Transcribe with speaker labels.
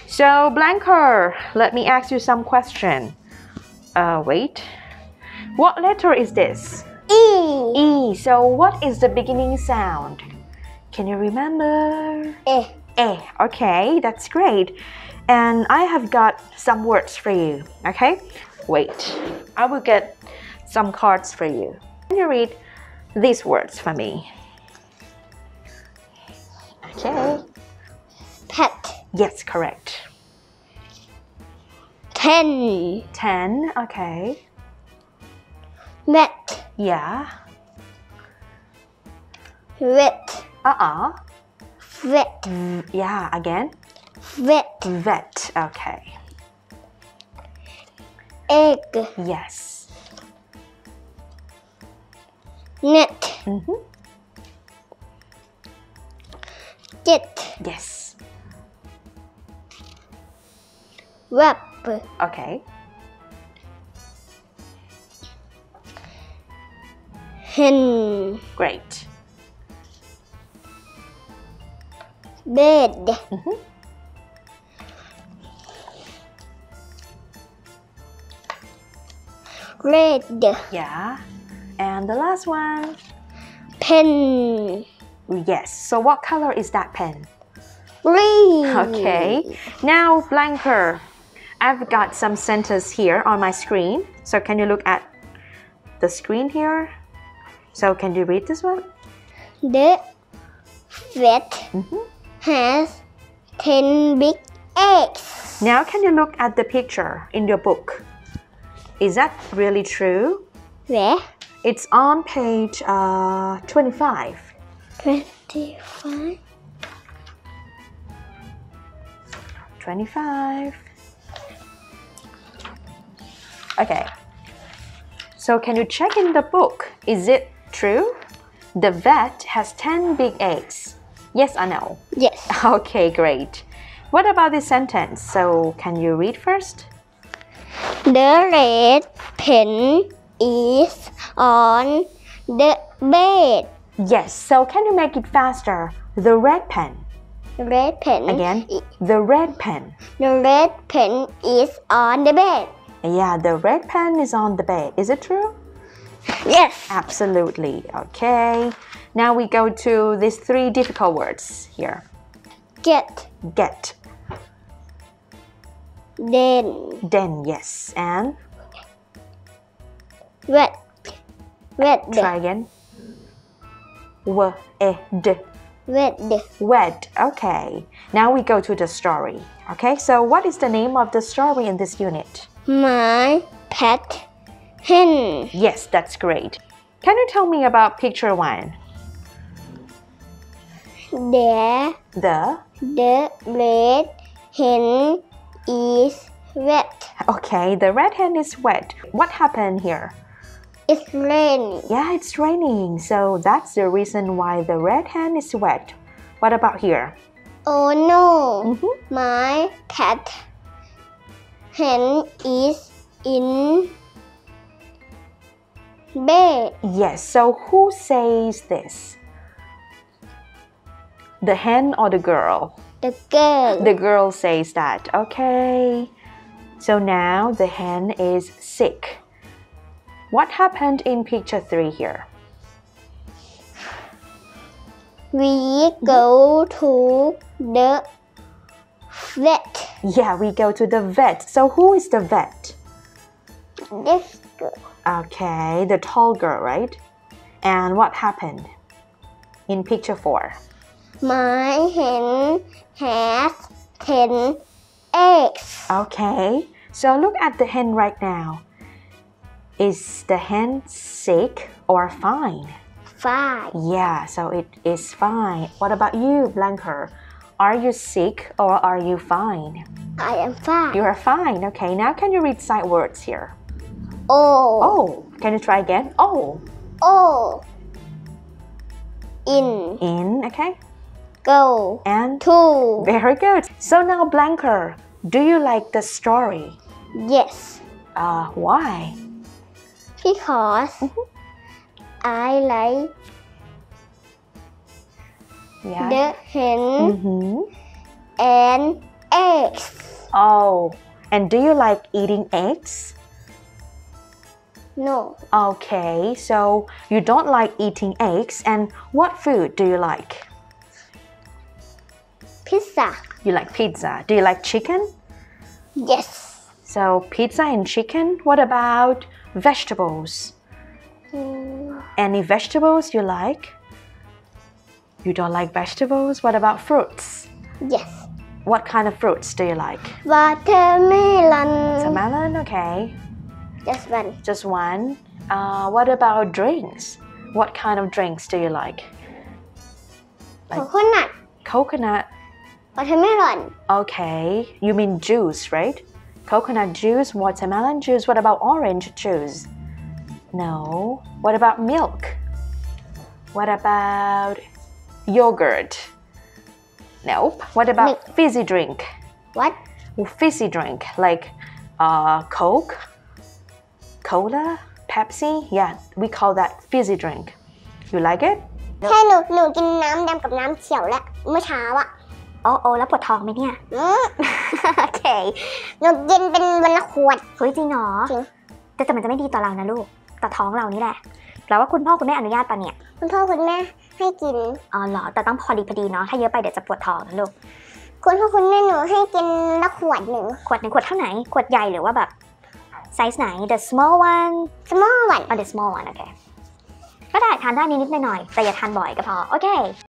Speaker 1: So Blanker, let me ask you some question. Wait. What letter is this?
Speaker 2: E.
Speaker 1: E. So what is the beginning sound? Can you remember?
Speaker 2: E.
Speaker 1: A. Okay, that's great. And I have got some words for you. Okay? Wait. I will get some cards for you. Can you read these words for me? Okay.
Speaker 2: Pet.
Speaker 1: Yes, correct.
Speaker 2: 10.
Speaker 1: 10. Okay.
Speaker 2: Vet.
Speaker 1: Yeah.
Speaker 2: Vet.
Speaker 1: Vet. Yeah, again.
Speaker 2: Vet.
Speaker 1: Vet. Okay.
Speaker 2: Egg.
Speaker 1: Yes.
Speaker 2: Net. Jet.
Speaker 1: Yes.
Speaker 2: Wrap.
Speaker 1: Okay.
Speaker 2: Hen.
Speaker 1: Great.
Speaker 2: Bed. Red.
Speaker 1: Yeah. And the last one.
Speaker 2: Pen.
Speaker 1: Yes. So what color is that pen?
Speaker 2: Green.
Speaker 1: Okay. Now, Blanker, I've got some sentences here on my screen. So can you look at the screen here? So can you read this one?
Speaker 2: The vet has 10 big eggs.
Speaker 1: Now can you look at the picture in your book? Is that really true?
Speaker 2: Where?
Speaker 1: It's on page 25.
Speaker 2: 25.
Speaker 1: 25. Okay. So can you check in the book? Is it true? The vet has 10 big eggs. Yes or no?
Speaker 2: Yes.
Speaker 1: Okay, great. What about this sentence? So can you read first?
Speaker 2: The red pen is on the bed.
Speaker 1: Yes. So can you make it faster? The red pen.
Speaker 2: Red pen.
Speaker 1: Again. The red pen.
Speaker 2: The red pen is on the bed.
Speaker 1: Yeah, the red pen is on the bed. Is it true?
Speaker 2: Yes.
Speaker 1: Absolutely. Okay. Now we go to these 3 difficult words here.
Speaker 2: Get.
Speaker 1: Get.
Speaker 2: Then.
Speaker 1: Yes. And
Speaker 2: Wet.
Speaker 1: try again. Wed. Wed. Okay. Now we go to the story. Okay. So what is the name of the story in this unit?
Speaker 2: My pet hen.
Speaker 1: Yes, that's great. Can you tell me about picture 1?
Speaker 2: The red hen is wet.
Speaker 1: Okay, the red hen is wet. What happened here?
Speaker 2: It's raining.
Speaker 1: Yeah, it's raining. So that's the reason why the red hen is wet. What about here?
Speaker 2: Oh no. My pet hen is in bed.
Speaker 1: Yes, so who says this? The hen or the girl?
Speaker 2: The girl.
Speaker 1: The girl says that. Okay. So now the hen is sick. What happened in picture 3 here?
Speaker 2: We go to the vet.
Speaker 1: Yeah, we go to the vet. So who is the vet?
Speaker 2: This girl.
Speaker 1: Okay, the tall girl, right? And what happened in picture 4?
Speaker 2: My hen has 10 eggs.
Speaker 1: Okay, so look at the hen right now. Is the hen sick or fine?
Speaker 2: Fine.
Speaker 1: Yeah, so it is fine. What about you, Blanker? Are you sick or are you fine?
Speaker 2: I am fine.
Speaker 1: You are fine. Okay, now can you read sight words here?
Speaker 2: Oh.
Speaker 1: Oh, can you try again? Oh.
Speaker 2: Oh. In.
Speaker 1: In, okay.
Speaker 2: Go.
Speaker 1: And
Speaker 2: To.
Speaker 1: very good. So now, Blanker, do you like the story?
Speaker 2: Yes.
Speaker 1: Why?
Speaker 2: Because I like
Speaker 1: Yeah.
Speaker 2: the hen
Speaker 1: Mm-hmm.
Speaker 2: and eggs.
Speaker 1: Oh, and do you like eating eggs?
Speaker 2: No.
Speaker 1: Okay, so you don't like eating eggs, and what food do you like?
Speaker 2: Pizza.
Speaker 1: You like pizza. Do you like chicken?
Speaker 2: Yes.
Speaker 1: So pizza and chicken. What about vegetables? Any vegetables you like? You don't like vegetables? What about fruits?
Speaker 2: Yes.
Speaker 1: What kind of fruits do you like?
Speaker 2: Watermelon.
Speaker 1: Watermelon, okay.
Speaker 2: Just one.
Speaker 1: Just one. What about drinks? What kind of drinks do you like?
Speaker 2: Coconut.
Speaker 1: Coconut.
Speaker 2: Watermelon.
Speaker 1: Okay. You mean juice, right? Coconut juice, watermelon juice. What about orange juice? No. What about milk? What about yogurt? Nope. What about fizzy drink?
Speaker 2: What?
Speaker 1: Fizzy drink like Coke, Cola, Pepsi. Yeah, we call that fizzy drink. You like it?
Speaker 2: แค่หนูกินน้ำดำกับน้ำเขียวแล้วเมื่อเช้าอะ
Speaker 3: โอ้แล้วปวดท้องไหมเนี่ย โอเค
Speaker 2: หนูกินเป็นวันละขวด
Speaker 3: เฮ้ยจริงเหรอ
Speaker 2: จริง
Speaker 3: แต่มันจะไม่ดีต่อเรานะลูกต่อท้องเรานี่แหละแปลว่าคุณพ่อคุณแม่อนุญาตปะเนี่ย
Speaker 2: คุณพ่อคุณแม่ให้กิน
Speaker 3: อ๋อเหรอแต่ต้องพอดีเนาะถ้าเยอะไปเดี๋ยวจะปวดท้องนะลูก
Speaker 2: คุณพ่อคุณแม่หนูให้กินละขวดหนึ่ง
Speaker 3: ขวดเท่าไหนขวดใหญ่หรือว่าแบบไซส์ไหน the small one
Speaker 2: small one
Speaker 3: the small one โอเคก็ได้ทานได้นิดหน่อยแต่อย่าทานบ่อยก็พอโอเค